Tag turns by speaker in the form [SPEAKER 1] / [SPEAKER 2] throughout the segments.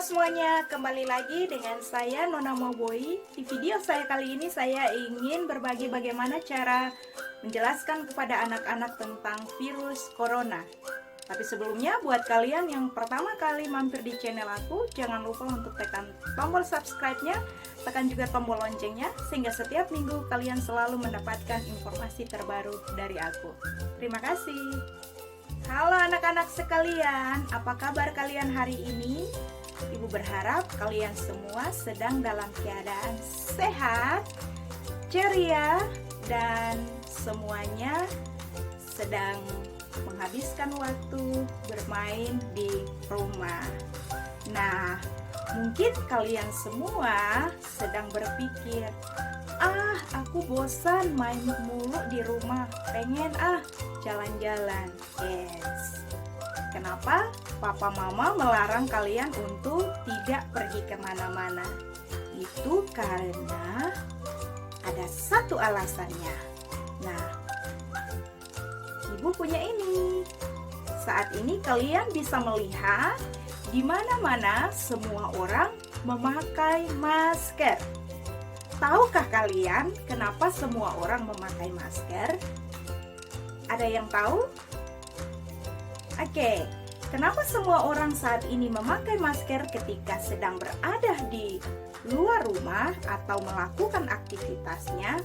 [SPEAKER 1] semuanya, kembali lagi dengan saya Nona Moboy. Di video saya kali ini saya ingin berbagi bagaimana cara menjelaskan kepada anak-anak tentang virus corona. Tapi sebelumnya, buat kalian yang pertama kali mampir di channel aku, jangan lupa untuk tekan tombol subscribe-nya, tekan juga tombol loncengnya, sehingga setiap minggu kalian selalu mendapatkan informasi terbaru dari aku. Terima kasih. Halo anak-anak sekalian, apa kabar kalian hari ini? Ibu berharap kalian semua sedang dalam keadaan sehat, ceria, dan semuanya sedang menghabiskan waktu bermain di rumah. Nah, mungkin kalian semua sedang berpikir, aku bosan main mulu di rumah, pengen jalan-jalan. Yes. Kenapa papa mama melarang kalian untuk tidak pergi kemana-mana? Itu karena ada satu alasannya. Nah, ibu punya ini. Saat ini kalian bisa melihat di mana-mana semua orang memakai masker. Tahukah kalian kenapa semua orang memakai masker? Ada yang tahu? Oke, kenapa semua orang saat ini memakai masker ketika sedang berada di luar rumah atau melakukan aktivitasnya?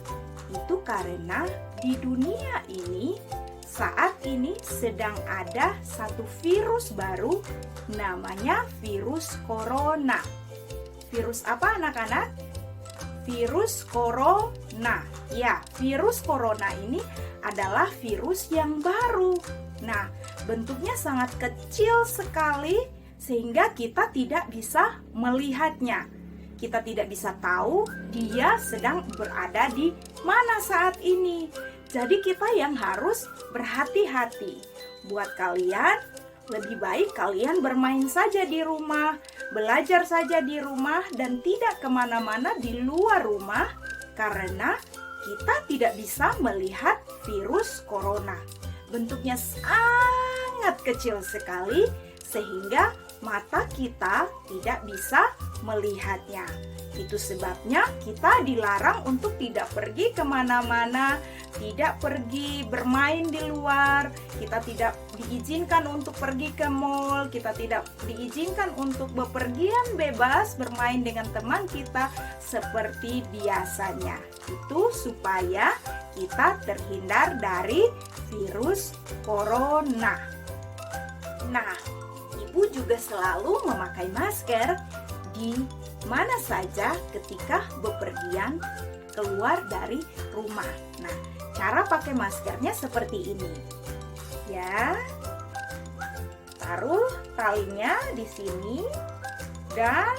[SPEAKER 1] Itu karena di dunia ini saat ini sedang ada satu virus baru, namanya virus corona. Virus apa anak-anak? Virus corona. Ya, virus corona ini adalah virus yang baru. Nah, bentuknya sangat kecil sekali sehingga kita tidak bisa melihatnya. Kita tidak bisa tahu dia sedang berada di mana saat ini. Jadi kita yang harus berhati-hati. Buat kalian, lebih baik kalian bermain saja di rumah, belajar saja di rumah, dan tidak kemana-mana di luar rumah karena kita tidak bisa melihat virus corona. Bentuknya sangat kecil sekali sehingga mata kita tidak bisa melihatnya. Itu sebabnya kita dilarang untuk tidak pergi kemana-mana, tidak pergi bermain di luar, kita tidak diizinkan untuk pergi ke mall, kita tidak diizinkan untuk bepergian bebas bermain dengan teman kita seperti biasanya. Itu supaya kita terhindar dari virus corona. Nah, ibu juga selalu memakai masker di mana saja ketika bepergian keluar dari rumah. Nah, cara pakai maskernya seperti ini. Ya. Taruh talinya di sini dan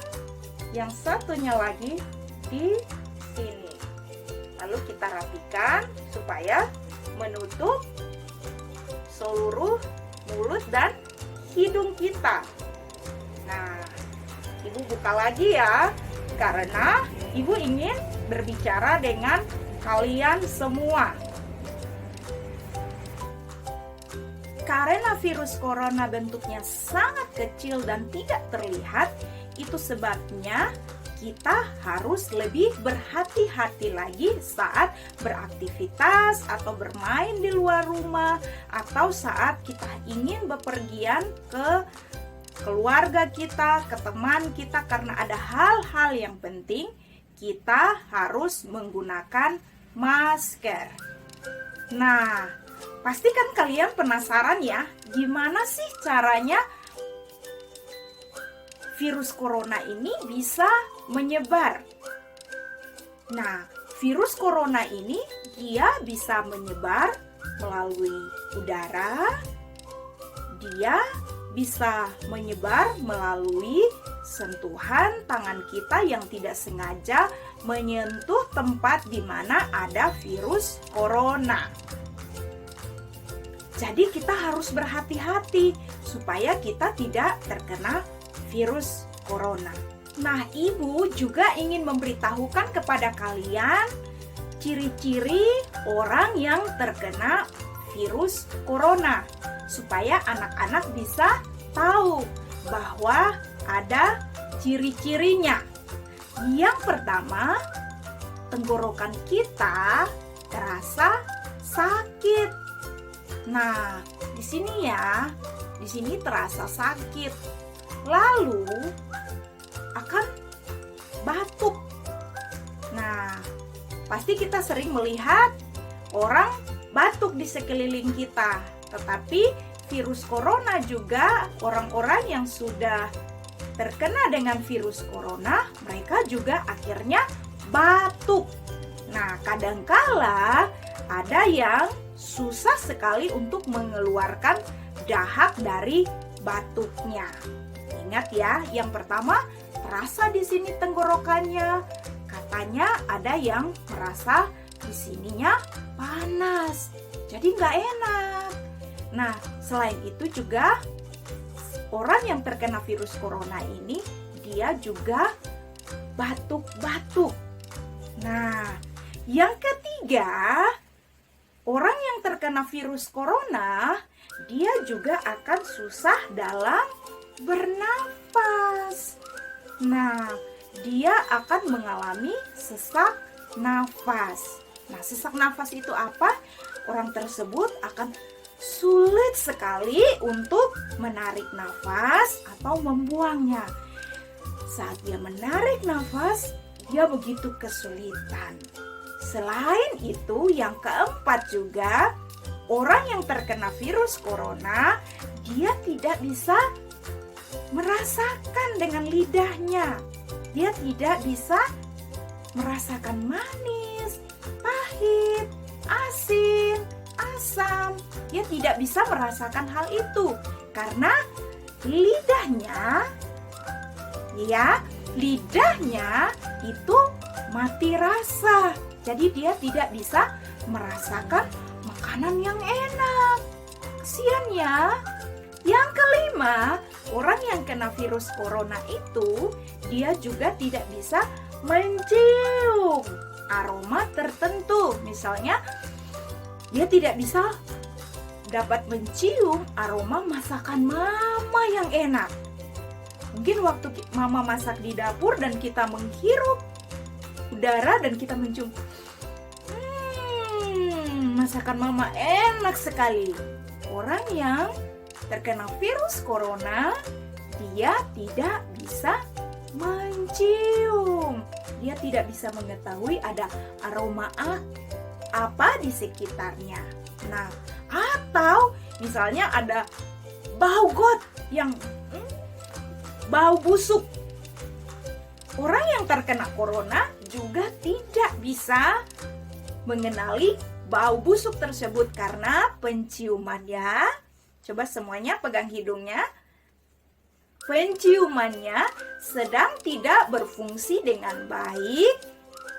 [SPEAKER 1] yang satunya lagi di sini. Lalu kita rapikan supaya menutup seluruh mulut dan hidung kita. Nah, ibu buka lagi ya, karena ibu ingin berbicara dengan kalian semua. Karena virus corona bentuknya sangat kecil dan tidak terlihat, itu sebabnya kita harus lebih berhati-hati lagi saat beraktivitas atau bermain di luar rumah, atau saat kita ingin bepergian ke keluarga kita, ke teman kita, karena ada hal-hal yang penting, kita harus menggunakan masker. Nah, pasti kan kalian penasaran ya, gimana sih caranya virus corona ini bisa menyebar? Nah, virus corona ini dia bisa menyebar melalui udara, dia bisa menyebar melalui sentuhan tangan kita yang tidak sengaja menyentuh tempat di mana ada virus corona. Jadi kita harus berhati-hati supaya kita tidak terkena virus corona. Nah, ibu juga ingin memberitahukan kepada kalian ciri-ciri orang yang terkena virus corona, supaya anak-anak bisa tahu bahwa ada ciri-cirinya. Yang pertama, tenggorokan kita terasa sakit. Nah, di sini ya, di sini terasa sakit. Lalu akan batuk. Nah, pasti kita sering melihat orang batuk di sekeliling kita. Tetapi virus corona juga, orang-orang yang sudah terkena dengan virus corona, mereka juga akhirnya batuk. Nah, kadangkala ada yang susah sekali untuk mengeluarkan dahak dari batuknya. Ingat ya, yang pertama terasa di sini tenggorokannya. Katanya ada yang merasa di sininya panas, jadi nggak enak. Nah, selain itu juga orang yang terkena virus corona ini, dia juga batuk-batuk. Nah, yang ketiga, orang yang terkena virus corona, dia juga akan susah dalam bernafas. Nah, dia akan mengalami sesak nafas. Nah, sesak nafas itu apa? Orang tersebut akan sulit sekali untuk menarik nafas atau membuangnya. Saat dia menarik nafas, dia begitu kesulitan. Selain itu, yang keempat juga, orang yang terkena virus corona, dia tidak bisa merasakan dengan lidahnya. Dia tidak bisa merasakan manis, pahit, asin, asam. Dia tidak bisa merasakan hal itu karena lidahnya itu mati rasa. Jadi dia tidak bisa merasakan makanan yang enak. Kasian ya. Yang kelima, orang yang kena virus corona itu, dia juga tidak bisa mencium aroma tertentu. Misalnya, dia tidak bisa dapat mencium aroma masakan mama yang enak. Mungkin waktu mama masak di dapur dan kita menghirup udara dan kita mencium, masakan mama enak sekali. Orang yang terkena virus corona, dia tidak bisa mencium. Dia tidak bisa mengetahui ada aroma apa di sekitarnya. Nah, atau misalnya ada bau got yang bau busuk. Orang yang terkena corona juga tidak bisa mengenali bau busuk tersebut karena penciumannya. Coba semuanya pegang hidungnya. Penciumannya sedang tidak berfungsi dengan baik,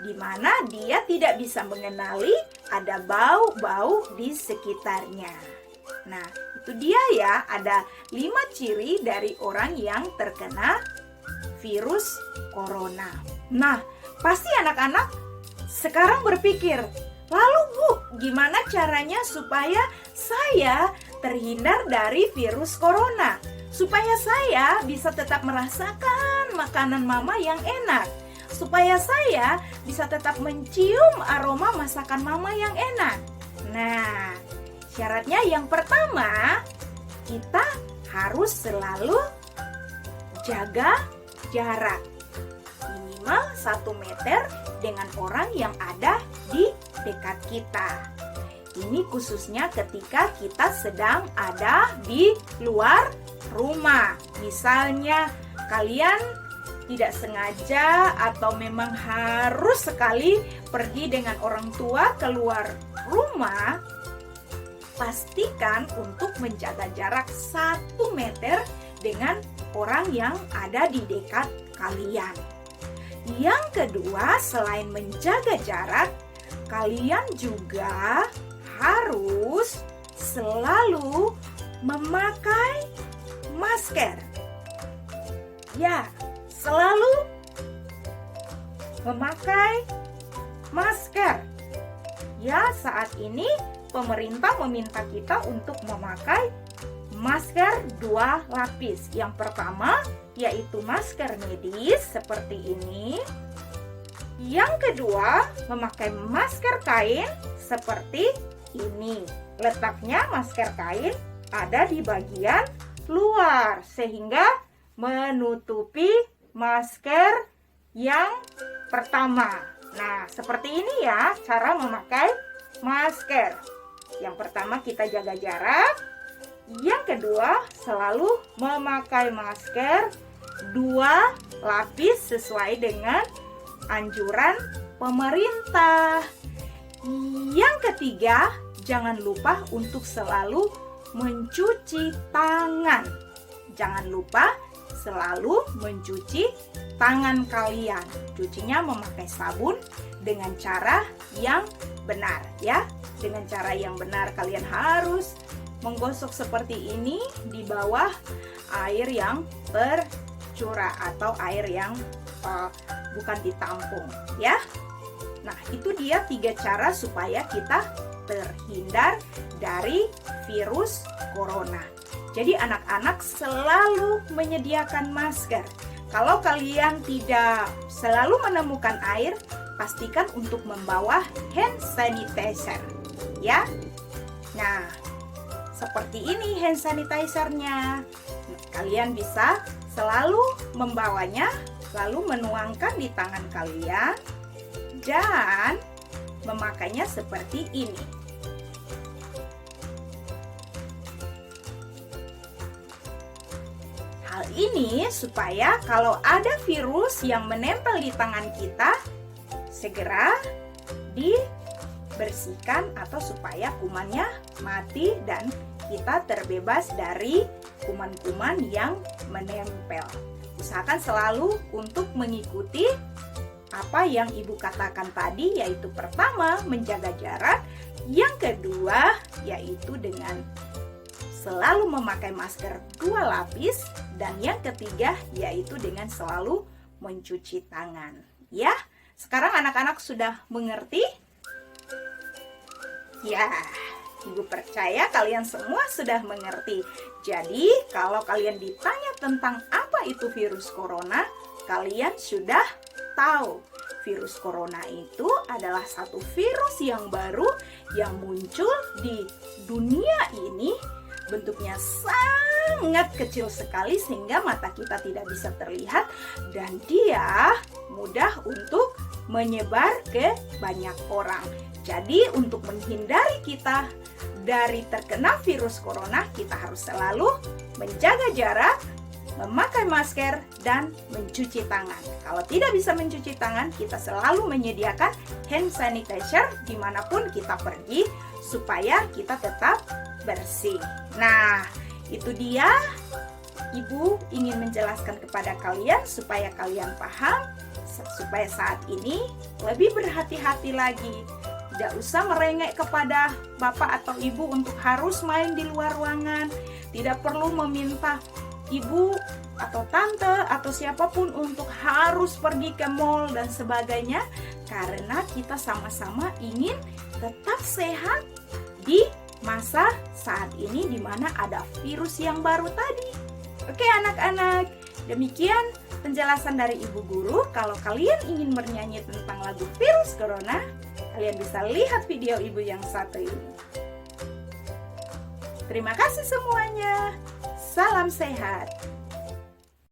[SPEAKER 1] di mana dia tidak bisa mengenali ada bau-bau di sekitarnya. Nah, itu dia ya, ada 5 ciri dari orang yang terkena virus corona. Nah, pasti anak-anak sekarang berpikir, lalu Bu, gimana caranya supaya saya terhindar dari virus corona? Supaya saya bisa tetap merasakan makanan mama yang enak. Supaya saya bisa tetap mencium aroma masakan mama yang enak. Nah, syaratnya yang pertama, kita harus selalu jaga jarak. Minimal 1 meter dengan orang yang ada di dekat kita. Ini khususnya ketika kita sedang ada di luar rumah. Misalnya kalian tidak sengaja atau memang harus sekali pergi dengan orang tua keluar rumah, pastikan untuk menjaga jarak 1 meter dengan orang yang ada di dekat kalian. Yang kedua, selain menjaga jarak, kalian juga harus selalu memakai masker. Ya, selalu memakai masker. Ya, saat ini pemerintah meminta kita untuk memakai masker 2 lapis. Yang pertama yaitu masker medis seperti ini. Yang kedua, memakai masker kain seperti ini. Letaknya masker kain ada di bagian luar sehingga menutupi masker yang pertama. Nah, seperti ini ya cara memakai masker. Yang pertama kita jaga jarak. Yang kedua selalu memakai masker 2 lapis sesuai dengan anjuran pemerintah. Yang ketiga, jangan lupa untuk selalu mencuci tangan. Jangan lupa selalu mencuci tangan kalian. Cucinya memakai sabun dengan cara yang benar ya. Dengan cara yang benar kalian harus menggosok seperti ini di bawah air yang tercurah atau air yang bukan ditampung ya. Nah, itu dia 3 cara supaya kita terhindar dari virus corona. Jadi anak-anak selalu menyediakan masker. Kalau kalian tidak selalu menemukan air, pastikan untuk membawa hand sanitizer ya. Nah, seperti ini hand sanitizer-nya. Kalian bisa selalu membawanya, lalu menuangkan di tangan kalian dan memakainya seperti ini. Hal ini supaya kalau ada virus yang menempel di tangan kita, segera dibersihkan atau supaya kumannya mati dan kita terbebas dari kuman-kuman yang menempel. Usahakan selalu untuk mengikuti apa yang ibu katakan tadi, yaitu pertama menjaga jarak, yang kedua yaitu dengan selalu memakai masker 2 lapis, dan yang ketiga yaitu dengan selalu mencuci tangan ya. Sekarang anak-anak sudah mengerti? Ya, ibu percaya kalian semua sudah mengerti. Jadi kalau kalian ditanya tentang apa itu virus corona, kalian sudah tahu. Virus corona itu adalah satu virus yang baru yang muncul di dunia ini. Bentuknya sangat kecil sekali sehingga mata kita tidak bisa terlihat, dan dia mudah untuk menyebar ke banyak orang. Jadi untuk menghindari kita dari terkena virus corona, kita harus selalu menjaga jarak, memakai masker, dan mencuci tangan. Kalau tidak bisa mencuci tangan, kita selalu menyediakan hand sanitizer dimanapun kita pergi supaya kita tetap bersih. Nah, itu dia ibu ingin menjelaskan kepada kalian supaya kalian paham, supaya saat ini lebih berhati-hati lagi. Tidak usah merengek kepada bapak atau ibu untuk harus main di luar ruangan. Tidak perlu meminta ibu atau tante atau siapapun untuk harus pergi ke mall dan sebagainya, karena kita sama-sama ingin tetap sehat di masa saat ini di mana ada virus yang baru tadi. Oke anak-anak, demikian penjelasan dari ibu guru. Kalau kalian ingin bernyanyi tentang lagu virus corona, kalian bisa lihat video ibu yang satu ini. Terima kasih semuanya. Salam sehat.